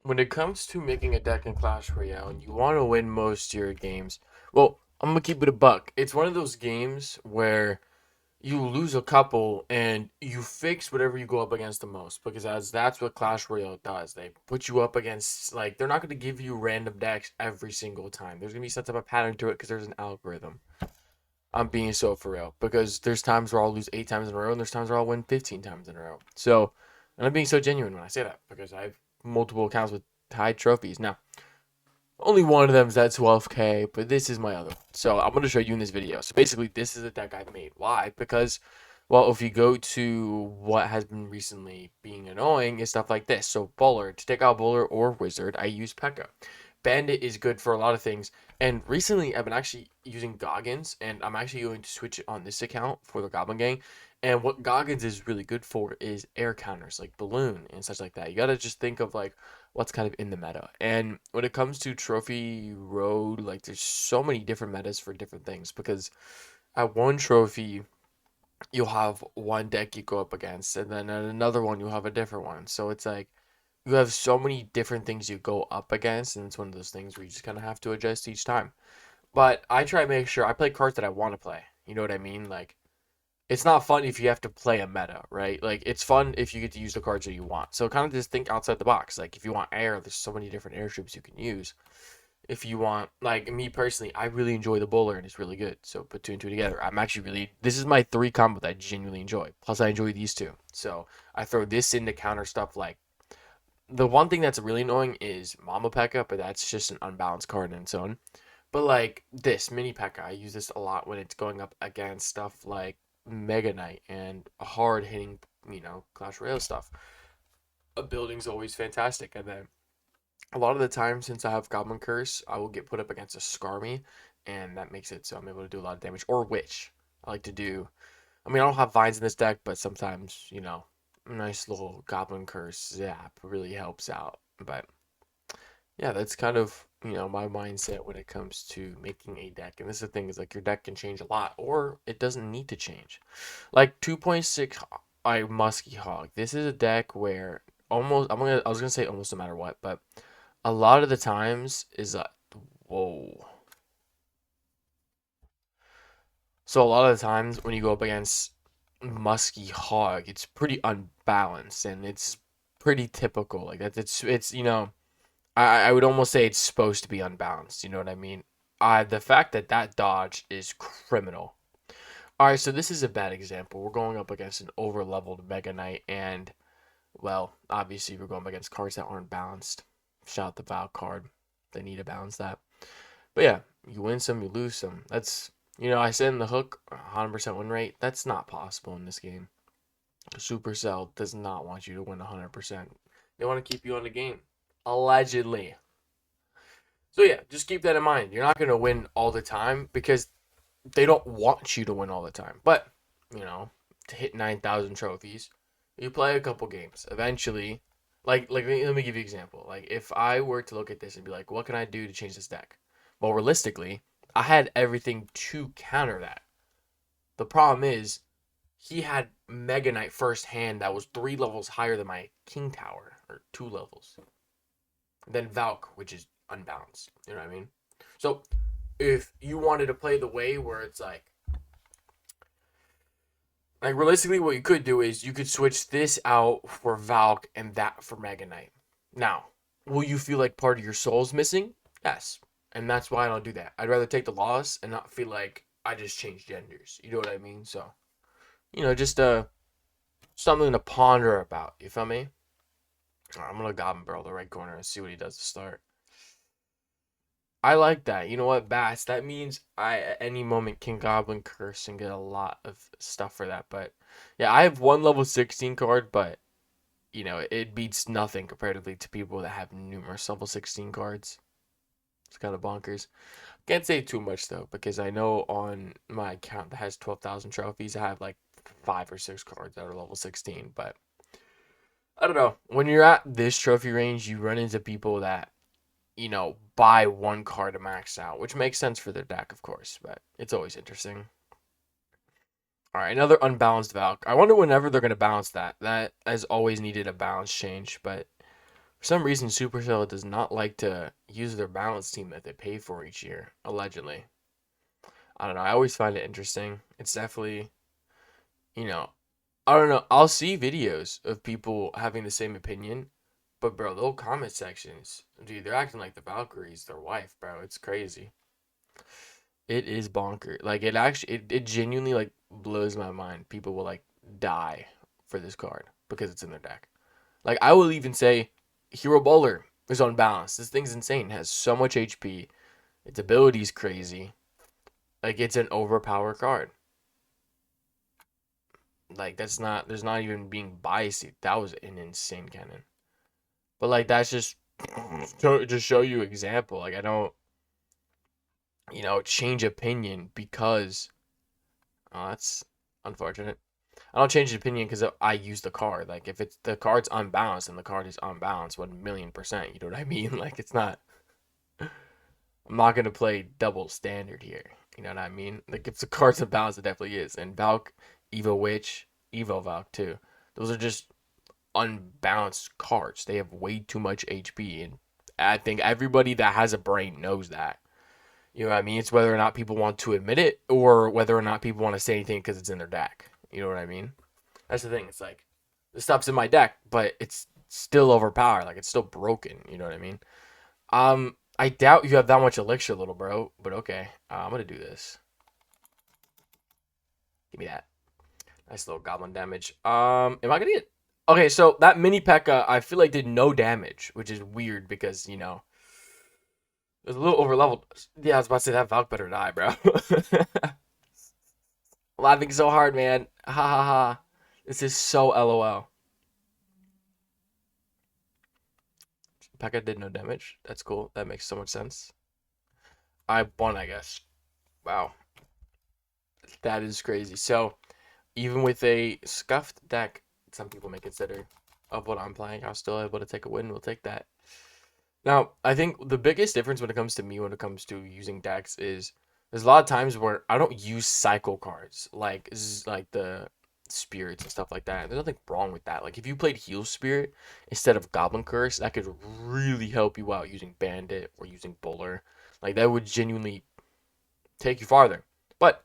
When it comes to making a deck in Clash Royale and you want to win most of your games, well, I'm gonna keep it a buck. It's one of those games where you lose a couple and you fix whatever you go up against the most because as that's what Clash Royale does. They put you up against like they're not gonna give you random decks every single time. There's gonna be some type of pattern to it because there's an algorithm. I'm being so for real because there's times where I'll lose 8 times in a row and there's times where I'll win 15 times in a row. So, and I'm being so genuine when I say that because I have multiple accounts with high trophies. Now, only one of them is at 12K, but this is my other one. So I'm going to show you in this video. So basically, this is a deck I've made. Why? Because, well, if you go to what has been recently being annoying, is stuff like this. So Bowler, to take out Bowler or Wizard, I use P.E.K.K.A. Bandit is good for a lot of things. And recently, I've been actually using Goggins, and I'm actually going to switch it on this account for the Goblin Gang. And what Goggins is really good for is air counters, like Balloon and such like that. You got to just think of, like, what's kind of in the meta. And when it comes to Trophy Road, like there's so many different metas for different things because at one trophy you'll have one deck you go up against and then at another one you'll have a different one. So it's like you have so many different things you go up against and it's one of those things where you just kind of have to adjust each time. But I try to make sure I play cards that I want to play. You know what I mean? Like it's not fun if you have to play a meta, right? Like it's fun if you get to use the cards that you want. So kind of just think outside the box. Like if you want air, there's so many different airstrips you can use. If you want, like me personally, I really enjoy the bowler and it's really good. So put two and two together. I'm actually really this is my three combo that I genuinely enjoy. Plus I enjoy these two. So I throw this in to counter stuff like the one thing that's really annoying is Mama P.E.K.K.A, but that's just an unbalanced card in its own. But like this mini P.E.K.K.A, I use this a lot when it's going up against stuff like Mega Knight and hard hitting, Clash Royale stuff. A building's always fantastic, and then a lot of the time, since I have Goblin Curse, I will get put up against a Skarmy, and that makes it so I'm able to do a lot of damage. Or Witch, I like to do. I mean, I don't have vines in this deck, but sometimes a nice little Goblin Curse zap really helps out. But yeah, that's kind of, my mindset when it comes to making a deck. And this is the thing is like your deck can change a lot or it doesn't need to change. Like 2.6 I Musky Hog. This is a deck where I was gonna say almost no matter what, but a lot of the times is whoa. So a lot of the times when you go up against Musky Hog, it's pretty unbalanced and it's pretty typical. Like that it's I would almost say it's supposed to be unbalanced. You know what I mean? The fact that that dodge is criminal. All right, so this is a bad example. We're going up against an over-leveled Mega Knight, and well, obviously we're going up against cards that aren't balanced. Shout out the Val card. They need to balance that. But yeah, you win some, you lose some. That's I said in the hook, 100% win rate. That's not possible in this game. Supercell does not want you to win 100%. They want to keep you on the game. Allegedly. So yeah, just keep that in mind. You're not going to win all the time because they don't want you to win all the time. But, to hit 9,000 trophies, you play a couple games. Eventually, like let me give you an example. Like if I were to look at this and be like, what can I do to change this deck? Well, realistically, I had everything to counter that. The problem is he had Mega Knight first hand that was 3 levels higher than my King Tower, or 2 levels. Then Valk, which is unbalanced. You know what I mean? So if you wanted to play the way where it's like realistically what you could do is you could switch this out for Valk and that for Mega Knight. Now, will you feel like part of your soul's missing? Yes. And that's why I don't do that. I'd rather take the loss and not feel like I just changed genders. You know what I mean? So, just something to ponder about. You feel me? All right, I'm gonna Goblin Barrel the right corner and see what he does to start. I like that. You know what, Bats? That means I at any moment can Goblin Curse and get a lot of stuff for that. But yeah, I have one level 16 card, but it beats nothing comparatively to people that have numerous level 16 cards. It's kind of bonkers. Can't say too much though, because I know on my account that has 12,000 trophies, I have like 5 or 6 cards that are level 16. But I don't know. When you're at this trophy range, you run into people that buy one card to max out, which makes sense for their deck, of course, but it's always interesting. All right, another unbalanced Valk. I wonder whenever they're going to balance that. That has always needed a balance change, but For some reason, Supercell does not like to use their balance team that they pay for each year, allegedly. I don't know. I always find it interesting. It's definitely, you know, I don't know. I'll see videos of people having the same opinion, but bro, those comment sections, dude, they're acting like the Valkyrie's their wife, bro. It's crazy. It is bonker. Like it actually, it genuinely like blows my mind. People will like die for this card because it's in their deck. Like I will even say, Hero Bowler is unbalanced. This thing's insane. It has so much HP. Its ability is crazy. Like it's an overpowered card. Like that's not. There's not even being biased. That was an insane cannon. But like that's just to just show you example. Like I don't, change opinion because that's unfortunate. I don't change opinion because I use the card. Like if it's the card's unbalanced and the card is unbalanced 1,000,000%. You know what I mean? Like it's not. I'm not gonna play double standard here. You know what I mean? Like if the card's unbalanced, it definitely is. And Valk, Evo Witch, Evo Valk too. Those are just unbalanced cards. They have way too much HP, and I think everybody that has a brain knows that. You know what I mean? It's whether or not people want to admit it or whether or not people want to say anything because it's in their deck. You know what I mean? That's the thing. It's like this stuff's in my deck, but it's still overpowered. Like it's still broken. You know what I mean? I doubt you have that much elixir, little bro. But okay, I'm gonna do this. Give me that. Nice little goblin damage. Am I gonna get? Okay, so that mini P.E.K.K.A. I feel like did no damage, which is weird because it was a little over leveled. Yeah, I was about to say that Valk better die, bro. Laughing so hard, man. Ha ha ha. This is so LOL. P.E.K.K.A. did no damage. That's cool. That makes so much sense. I won, I guess. Wow, that is crazy. So even with a scuffed deck, some people may consider of what I'm playing, I'm still able to take a win. We'll take that. Now, I think the biggest difference when it comes to me, when it comes to using decks, is there's a lot of times where I don't use cycle cards like the spirits and stuff like that. There's nothing wrong with that. Like if you played Heal Spirit instead of Goblin Curse, that could really help you out using Bandit or using Bowler. Like that would genuinely take you farther. But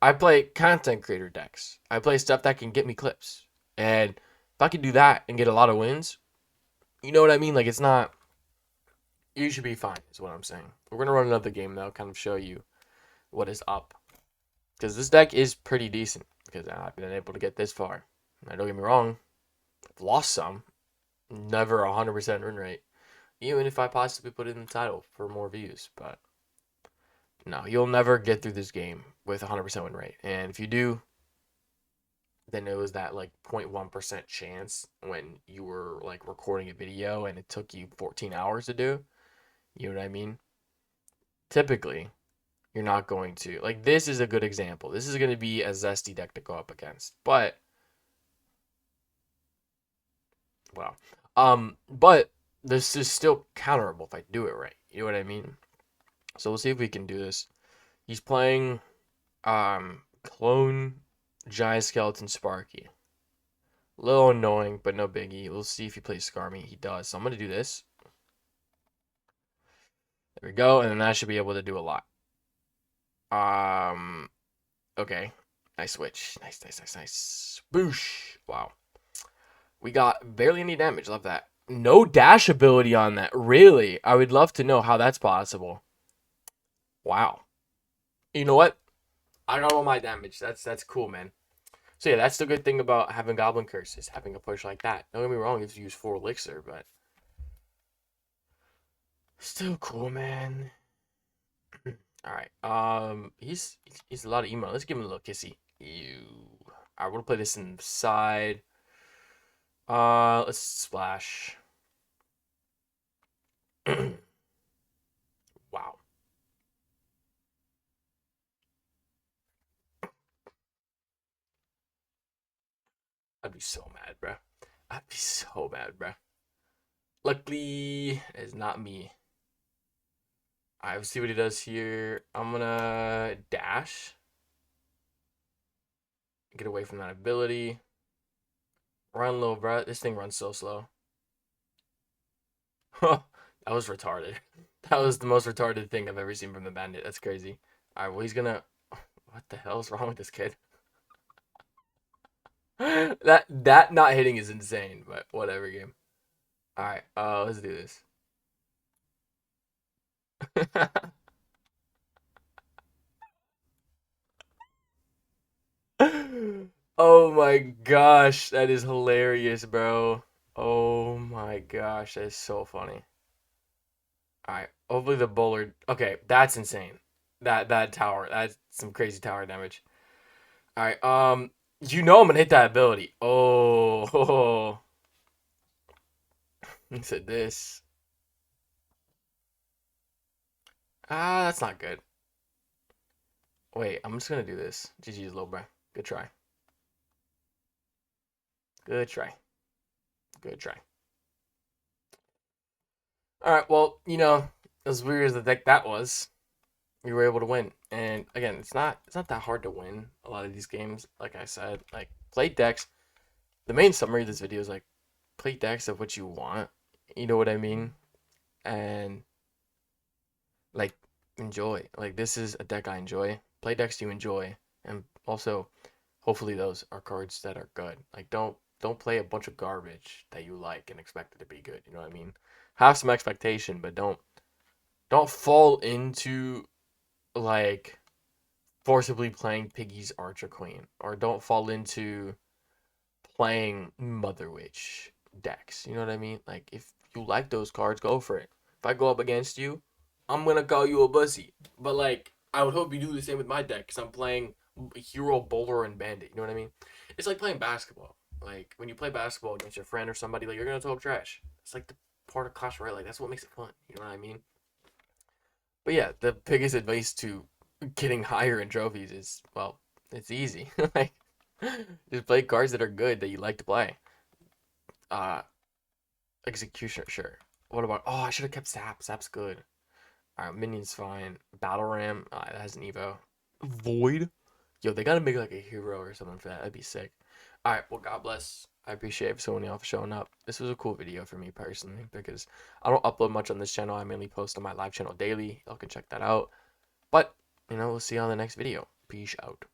I play content creator decks. I play stuff that can get me clips. And if I can do that and get a lot of wins, you know what I mean? Like it's not, you should be fine, is what I'm saying. We're gonna run another game though, kind of show you what is up. Because this deck is pretty decent. Because I've been able to get this far. Now don't get me wrong, I've lost some. Never 100% win rate. Even if I possibly put it in the title for more views. But no, you'll never get through this game with 100% win rate. And if you do, then it was that like 0.1% chance when you were like recording a video and it took you 14 hours to do. You know what I mean? Typically, you're not going to. Like this is a good example. This is going to be a zesty deck to go up against. But well, but this is still counterable if I do it right. You know what I mean? So we'll see if we can do this. He's playing clone giant skeleton Sparky. A little annoying, but no biggie. We'll see if he plays Skarmy. He does. So I'm gonna do this. There we go, and then that should be able to do a lot. Um, okay. Nice switch. Nice, nice, nice, nice. Boosh. Wow. We got barely any damage. Love that. No dash ability on that. Really? I would love to know how that's possible. Wow. You know what? I got all my damage. That's cool, man. So yeah, that's the good thing about having Goblin Curses, having a push like that. Don't get me wrong, you have to use 4 elixir, but still cool, man. All right. He's a lot of emo. Let's give him a little kissy. Ew. All right, we'll play this inside. Let's splash. Wow. I'd be so mad, bro. I'd be so mad, bro. Luckily, it's not me. All right, let's see what he does here. I'm gonna dash. Get away from that ability. Run low, bro. This thing runs so slow. That was retarded. That was the most retarded thing I've ever seen from the bandit. That's crazy. All right, well he's gonna. What the hell is wrong with this kid? That not hitting is insane, but whatever game. All right, let's do this. Oh my gosh, that is hilarious, bro. Oh my gosh, that is so funny. All right, hopefully the bowler. Okay, that's insane. That tower, that's some crazy tower damage. All right, you know I'm gonna hit that ability. Oh, he said this. Ah, that's not good. Wait, I'm just gonna do this. GG's, little bro. Good try. Good try. Good try. All right, well, as weird as the deck that was, we were able to win. And again, it's not that hard to win a lot of these games. Like I said, like play decks. The main summary of this video is like play decks of what you want. You know what I mean? And like enjoy. Like this is a deck I enjoy. Play decks you enjoy, and also hopefully those are cards that are good. Like don't play a bunch of garbage that you like and expect it to be good. You know what I mean? Have some expectation, but don't fall into like forcibly playing Piggy's Archer Queen, or don't fall into playing Mother Witch decks. You know what I mean? Like if you like those cards, go for it. If I go up against you, I'm gonna call you a bussy. But like I would hope you do the same with my deck, because I'm playing Hero, Bowler, and Bandit. You know what I mean? It's like playing basketball. Like when you play basketball against your friend or somebody, like you're gonna talk trash. It's like the part of Clash Royale. Like that's what makes it fun. You know what I mean? But yeah, the biggest advice to getting higher in trophies is, well, it's easy. Like just play cards that are good that you like to play. Uh Executioner, sure. What about, oh, I should have kept Sap. Sap's good. Alright, Minion's fine. Battle Ram, that has an Evo. Void? Yo, they gotta make like a hero or something for that. That'd be sick. Alright, well, God bless. I appreciate so many of y'all for showing up. This was a cool video for me personally, because I don't upload much on this channel. I mainly post on my live channel daily. Y'all can check that out. But, we'll see you on the next video. Peace out.